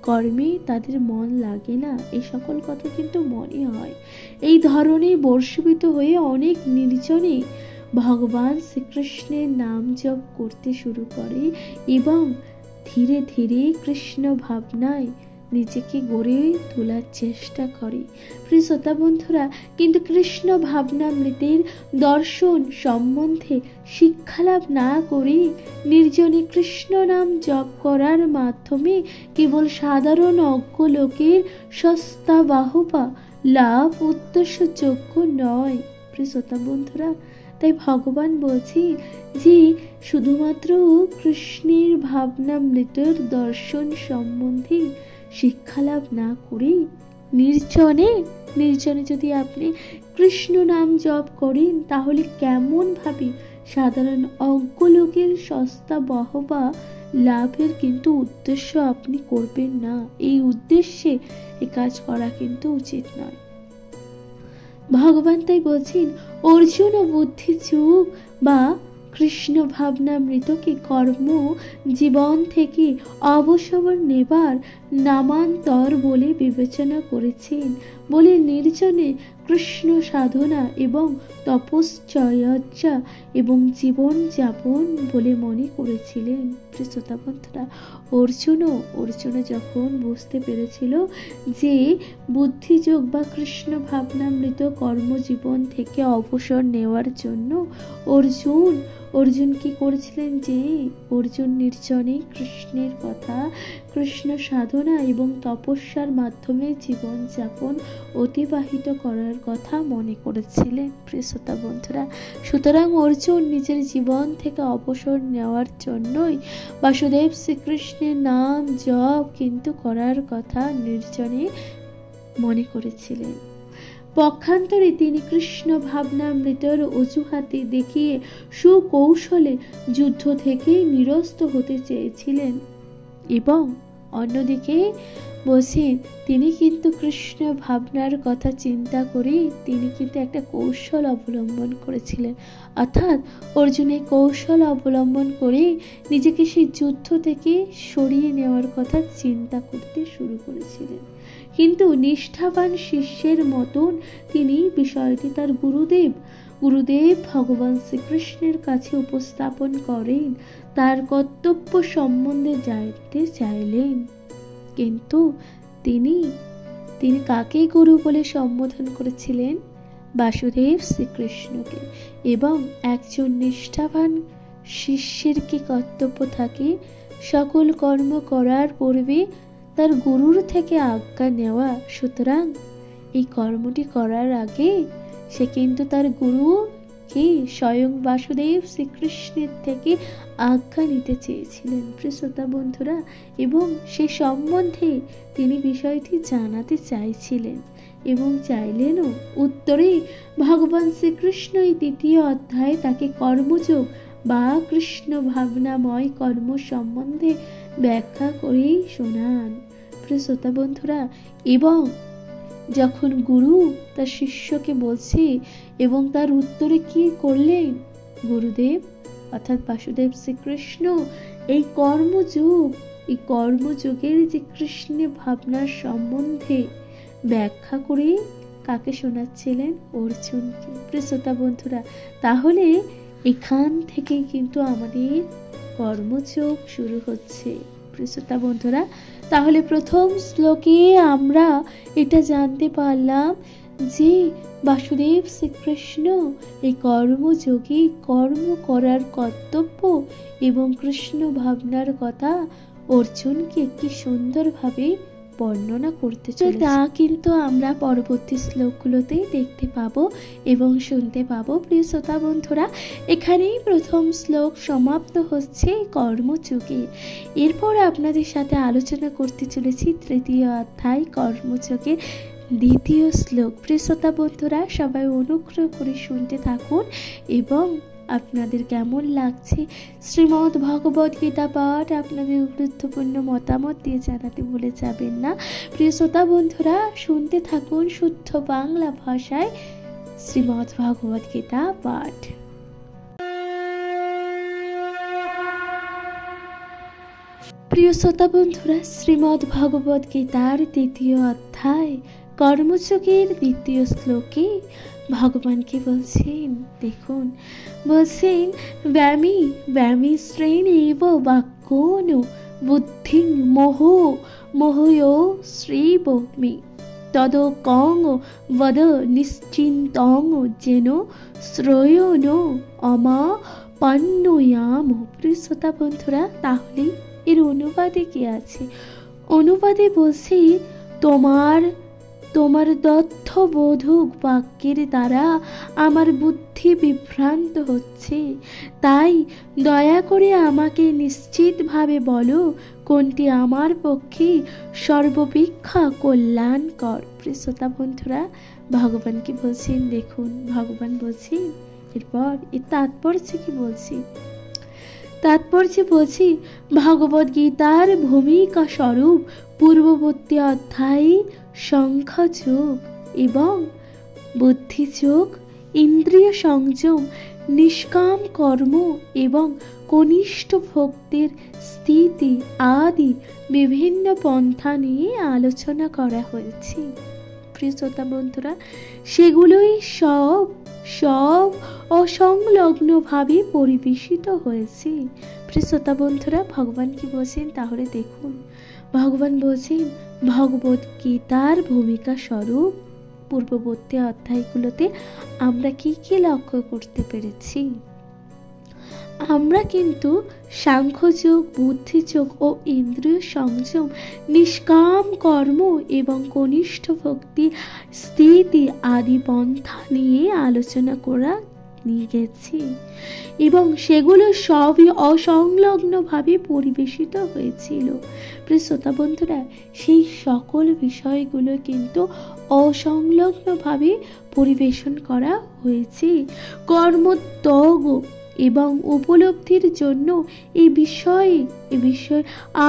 কর্মে তাদের মন লাগে না, এই সকল কথা কিন্তু মনে হয়। এই ধরনের বর্ষীভূত হয়ে অনেক নির্জনে ভগবান শ্রীকৃষ্ণের নাম জপ করতে শুরু করে এবং ধীরে ধীরে কৃষ্ণ ভাবনায় নিজেকে গড়ে তোলার চেষ্টা করে। প্রিয় শ্রোতা বন্ধুরা, কিন্তু কৃষ্ণ ভাবনামৃতের দর্শন সম্বন্ধে শিক্ষালাভ না করে নির্জনে কৃষ্ণ নাম জপ করার মাধ্যমে কেবল সাধারণ অজ্ঞ লোকের সস্তা বাহবা লাভ উদ্দেশ্যযোগ্য নয়। প্রিয় শ্রোতা বন্ধুরা, তাই ভগবান বলছি যে শুধুমাত্র কৃষ্ণের ভাবনামৃতের দর্শন সম্বন্ধে শিক্ষালাভ না করে নির্জনে যদি আপনি কৃষ্ণ নাম জপ করেন, তাহলে কেমন ভাবে সাধারণ অজ্ঞ লোকের সস্তা বাহবা লাভের কিন্তু উদ্দেশ্য আপনি করবেন না। এই উদ্দেশ্যে এই কাজ করা কিন্তু উচিত নয়। ভগবান তাই বলছেন, অর্জুন ও বুদ্ধি যুগ বা কৃষ্ণ ভাবনামৃতকে কর্ম জীবন থেকে অবসর নেবার নামান্তর বলে বিবেচনা করেছেন বলে নির্জনে কৃষ্ণ সাধনা এবং তপশ্চর্যা এবং জীবন যাপন বলে মনে করেছিলেন। শ্রোতা বন্ধুরা, অর্জুন যখন বুঝতে পেরেছিল যে বুদ্ধিযোগ বা কৃষ্ণ ভাবনামৃত কর্মজীবন থেকে অবসর নেওয়ার জন্য অর্জুন কি করেছিলেন, যে অর্জুন নির্জনে কৃষ্ণের কথা, কৃষ্ণ সাধনা এবং তপস্যার মাধ্যমে জীবন যাপন অতিবাহিত করার কথা মনে করেছিলেন। প্রিয় শ্রোতা বন্ধুরা, সুতরাং অর্জুন নিজের জীবন থেকে অবসর নেওয়ার জন্যই বাসুদেব শ্রীকৃষ্ণের নাম জপ কিন্তু করার কথা নির্জনে মনে করেছিলেন। পক্ষান্তরে তিনি কৃষ্ণ ভাবনামৃতের অজুহাতে দেখিয়ে সুকৌশলে যুদ্ধ থেকে নিরস্ত হতে চেয়েছিলেন এবং অন্যদিকে বলছেন তিনি কিন্তু কৃষ্ণ ভাবনার কথা চিন্তা করে তিনি কিন্তু একটা কৌশল অবলম্বন করেছিলেন, অর্থাৎ অর্জুন এই কৌশল অবলম্বন করে নিজেকে সেই যুদ্ধ থেকে সরিয়ে নেওয়ার কথা চিন্তা করতে শুরু করেছিলেন। কিন্তু নিষ্ঠাবান শিষ্যের মতন তিনি বিষয়টি তার গুরুদেব ভগবান শ্রীকৃষ্ণের কাছে উপস্থাপন করেন, তার কর্তব্য সম্বন্ধে জানতে চাইলেন। কিন্তু তিনি কাকে গুরু বলে সম্বোধন করেছিলেন? বাসুদেব শ্রীকৃষ্ণকে। এবং একজন নিষ্ঠাবান শিষ্যের কি কর্তব্য থাকে? সকল কর্ম করার পূর্বে তার গুরুর থেকে আজ্ঞা নেওয়া। সুতরাং এই কর্মটি করার আগে সে কিন্তু তার গুরুকে স্বয়ং বাসুদেব শ্রীকৃষ্ণের থেকে আজ্ঞা নিতে চেয়েছিলেন। প্রিয় শ্রোতা বন্ধুরা, এবং সে সম্বন্ধে তিনি বিষয়টি জানাতে চাইছিলেন এবং চাইলেনও। উত্তরে ভগবান শ্রীকৃষ্ণ এই 3য় অধ্যায়ে তাকে কর্মযোগ বা কৃষ্ণ ভাবনাময় কর্ম সম্বন্ধে ব্যাখ্যা করেই শোনান। প্রিয় শ্রোতা বন্ধুরা, এবং যখন গুরু তার শিষ্যকে বলছে এবং তার উত্তরে কি করলেন, গুরুদেব অর্থাৎ বাসুদেব শ্রীকৃষ্ণ এই কর্মযোগের যে কৃষ্ণ ভাবনার সম্বন্ধে ব্যাখ্যা করে কাকে শোনাচ্ছিলেন? অর্জুনকে। প্রিয় শ্রোতা বন্ধুরা, তাহলে এখান থেকে কিন্তু আমাদের কর্মযোগ শুরু হচ্ছে। প্রিয় শ্রোতা বন্ধুরা, তাহলে প্রথম শ্লোকে আমরা এটা জানতে পারলাম যে বাসুদেব শ্রীকৃষ্ণ এই কর্মযোগে কর্ম করার কর্তব্য এবং কৃষ্ণ ভাবনার কথা অর্জুনকে কি সুন্দরভাবে বর্ণনা করতে চলেছি। তা কিন্তু আমরা পরবর্তী শ্লোকগুলোতেই দেখতে পাবো এবং শুনতে পাবো। প্রিয় শ্রোতা বন্ধুরা, এখানেই প্রথম শ্লোক সমাপ্ত হচ্ছে কর্মযোগে। এরপর আপনাদের সাথে আলোচনা করতে চলেছি তৃতীয় অধ্যায় কর্মযোগের দ্বিতীয় শ্লোক। প্রিয় শ্রোতা বন্ধুরা, সবাই অনুগ্রহ করে শুনতে থাকুন এবং আপনাদের কেমন লাগছে শ্রীমদ্ ভগবদ গীতা পাঠ আপনাদের গুরুত্বপূর্ণ মতামত দিয়ে জানাতে ভুলে যাবেন না। প্রিয় শ্রোতা বন্ধুরা, শুনতে থাকুন শুদ্ধ বাংলা ভাষায় শ্রীমদ্ ভগবদ গীতা পাঠ। প্রিয় শ্রোতা বন্ধুরা, শ্রীমদ্ ভগবদ গীতার দ্বিতীয় অধ্যায় কর্মযোগের দ্বিতীয় শ্লোকে ভগবান কি বলছেন দেখুন। বলছেন, ব্যামি শ্রেণীব বাক্যন বুদ্ধিং মোহয় শ্রীবমি তদ কং বদ নিশ্চিন্তং যেন শ্রয়ণ অমাপন্নয়াম। প্রিয় শ্রোতা বন্ধুরা, তাহলে এর অনুবাদে কি আছে? অনুবাদে বলছি, তোমার তথ্যবোধক বাক্যের দ্বারা আমার বুদ্ধি বিভ্রান্ত হচ্ছে, তাই দয়া করে আমাকে নিশ্চিতভাবে বলো কোনটি আমার পক্ষে সর্বাপেক্ষা কল্যাণকর। প্রিয় শ্রোতা বন্ধুরা, ভগবান কি বলছেন দেখুন। ভগবান বলছেন এরপর এর তাৎপর্য কি বলছি। তাৎপর্য বলছি, ভগবদ গীতার ভূমিকা স্বরূপ পূর্ববর্তী অধ্যায়ে সংখ্যাযোগ এবং বুদ্ধিযোগ, ইন্দ্রিয় সংযম, নিষ্কাম কর্ম এবং কনিষ্ঠ ভক্তির স্থিতি আদি বিভিন্ন পন্থা নিয়ে আলোচনা করা হয়েছে। প্রিয় শ্রোতা বন্ধুরা, সেগুলোই সব অসংলগ্নভাবে পরিবেশিত হয়েছে। প্রিয় শ্রোতা বন্ধুরা, ভগবান কি বলছেন তাহলে দেখুন। ভগবান বলছেন, ভগবদ গীতার ভূমিকা স্বরূপ পূর্ববর্তী অধ্যায়গুলোতে আমরা কি কি লক্ষ্য করতে পেরেছি। আমরা কিন্তু সাংখ্যযোগ, বুদ্ধিযোগ ও ইন্দ্রিয় সংযম, নিষ্কাম কর্ম এবং কনিষ্ঠ ভক্তি স্থিতি আদি পন্থা নিয়ে আলোচনা করা নিয়ে গেছি এবং সেগুলো সবই অসংলগ্নভাবে পরিবেশিত হয়েছিল। প্রিয় শ্রোতা বন্ধুরা, সেই সকল বিষয়গুলো কিন্তু অসংলগ্নভাবে পরিবেশন করা হয়েছে। কর্মত্যাগ এবং উপলব্ধির জন্য এই বিষয়ে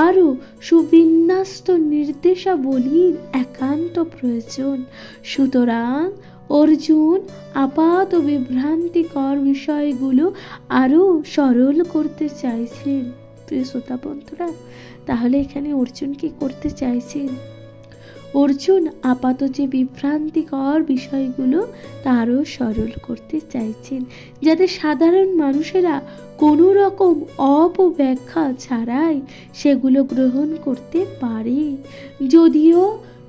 আরও সুবিন্যস্ত নির্দেশাবলীর একান্ত প্রয়োজন। সুতরাং অর্জুন আপাত বিভ্রান্তিকর বিষয়গুলো আরও সরল করতে চাইছেন। প্রিয় শ্রোতা বন্ধুরা, তাহলে এখানে অর্জুন কি করতে চাইছেন? অর্জুন আপাত যে বিভ্রান্তিকর বিষয়গুলো তারও সরল করতে চাইছেন, যাতে সাধারণ মানুষেরা কোনো রকম অপব্যাখ্যা ছাড়াই সেগুলো গ্রহণ করতে পারে। যদিও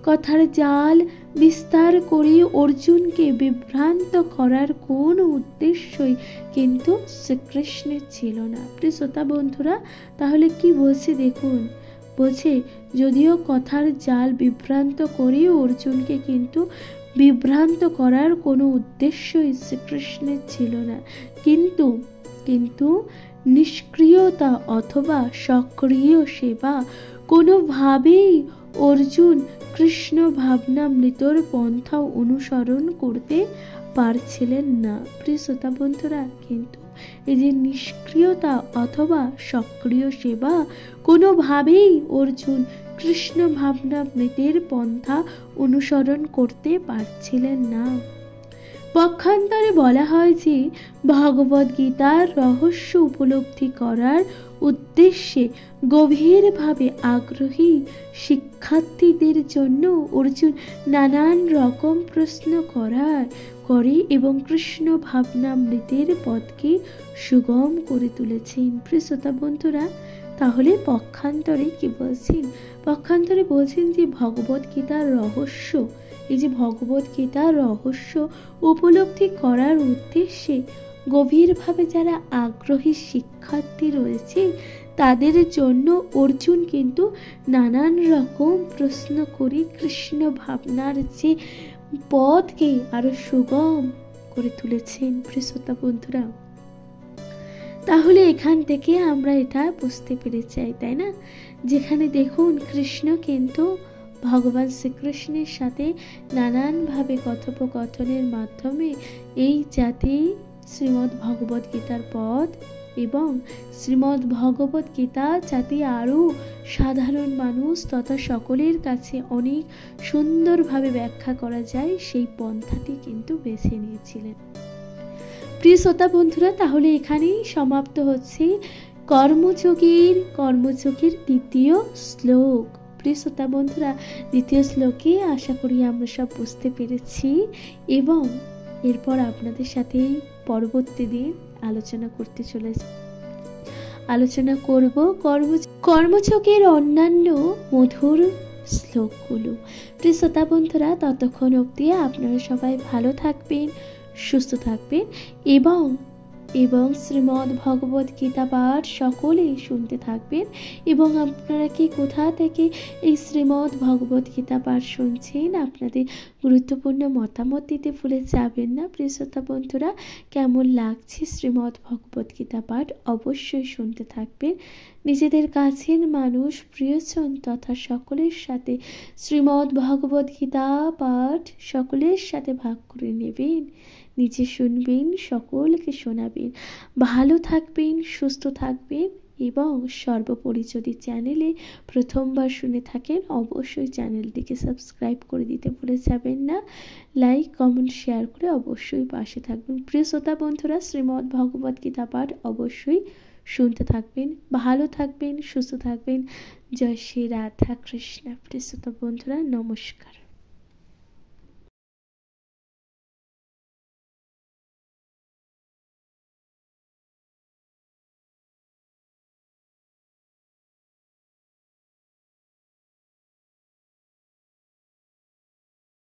কথার জাল বিস্তার করে অর্জুনকে বিভ্রান্ত করার কোনো উদ্দেশ্যই কিন্তু শ্রীকৃষ্ণের ছিল না। প্রিয় শ্রোতা বন্ধুরা, তাহলে কি বলছে দেখুন। বলছে, যদিও কথার জাল বিভ্রান্ত করে অর্জুনকে কিন্তু বিভ্রান্ত করার কোনো উদ্দেশ্যই শ্রীকৃষ্ণের ছিল না, কিন্তু নিষ্ক্রিয়তা অথবা সক্রিয় সেবা কোনোভাবেই অর্জুন কৃষ্ণ ভাবনামৃতর পন্থা অনুসরণ করতে পারছিলেন না। প্রিয় শ্রোতা বন্ধুরা, কিন্তু এই যে নিষ্ক্রিয়তা অথবা সক্রিয় সেবা কোনোভাবেই অর্জুন কৃষ্ণ ভাবনামৃতের পন্থা অনুসরণ করতে পারছিলেন না। পক্ষান্তরে বলা হয় যে ভগবদ গীতার রহস্য উপলব্ধি করার উদ্দেশ্যে গভীরভাবে আগ্রহী শিক্ষার্থীদের জন্য অর্জুন নানান রকম প্রশ্ন করে এবং কৃষ্ণ ভাবনামৃতের পথকে সুগম করে তুলেছেন। প্রিয় শ্রোতা বন্ধুরা, তাহলে পক্ষান্তরে কি বলছেন? পক্ষান্তরে বলছেন যে ভগবদ গীতার রহস্য, এই যে ভগবদ গীতার রহস্য উপলব্ধি করার উদ্দেশ্যে গভীরভাবে যারা আগ্রহী শিক্ষার্থী রয়েছে তাদের জন্য অর্জুন কিন্তু নানান রকম প্রশ্ন করে কৃষ্ণ ভাবনার যে পথকে আরো সুগম করে তুলেছেন। প্রিয় শ্রোতা বন্ধুরা, তাহলে এখান থেকে আমরা এটা বুঝতে পেরে চাই, তাই না, যেখানে দেখুন কৃষ্ণ কিন্তু ভগবান শ্রীকৃষ্ণের সাথে নানানভাবে কথোপকথনের মাধ্যমে এই জাতি শ্রীমদ্ ভগবদ গীতার পথ এবং শ্রীমদ্ ভগবদ গীতা যাতে আরও সাধারণ মানুষ তথা সকলের কাছে অনেক সুন্দরভাবে ব্যাখ্যা করা যায় সেই পন্থাটি কিন্তু বেছে নিয়েছিলেন। প্রিয় শ্রোতা বন্ধুরা, তাহলে এখানেই সমাপ্ত হচ্ছে কর্মযোগের দ্বিতীয় শ্লোক। প্রিয় শ্রোতা বন্ধুরা, দ্বিতীয় শ্লোকে আশা করি আমরা সব বুঝতে পেরেছি এবং এরপর আপনাদের সাথে পরবর্তী দিন আলোচনা করব কর্মযোগের অন্যান্য মধুর শ্লোকগুলো। প্রিয় শ্রোতা বন্ধুরা, ততক্ষণ অবধি আপনারা সবাই ভালো থাকবেন, সুস্থ থাকবেন এবং শ্রীমদ্ ভগবদ গীতা পাঠ সকলেই শুনতে থাকবেন। এবং আপনারা কি কোথা থেকে এই শ্রীমদ্ ভগবদ গীতা পাঠ শুনছেন আপনাদের গুরুত্বপূর্ণ মতামত দিতে ভুলে যাবেন না। প্রিয় শ্রোতা বন্ধুরা, কেমন লাগছে শ্রীমদ্ ভগবদ গীতা পাঠ অবশ্যই শুনতে থাকবেন। নিজেদের কাছের মানুষ, প্রিয়জন তথা সকলের সাথে শ্রীমদ্ ভগবদ গীতা পাঠ সকলের সাথে ভাগ করে নেবেন, নিজে শুনবেন, সকলকে শোনাবেন। ভালো থাকবেন, সুস্থ থাকবেন এবং সর্বোপরি যদি চ্যানেলে প্রথমবার শুনে থাকেন অবশ্যই চ্যানেলটিকে সাবস্ক্রাইব করে দিতে ভুলে যাবেন না। লাইক, কমেন্ট, শেয়ার করে অবশ্যই পাশে থাকবেন। প্রিয় শ্রোতা বন্ধুরা, শ্রীমদ্ ভগবদ গীতা পাঠ অবশ্যই শুনতে থাকবেন, ভালো থাকবেন, সুস্থ থাকবেন। জয় শ্রী রাধা কৃষ্ণ। প্রিয় শ্রোতা বন্ধুরা, নমস্কার।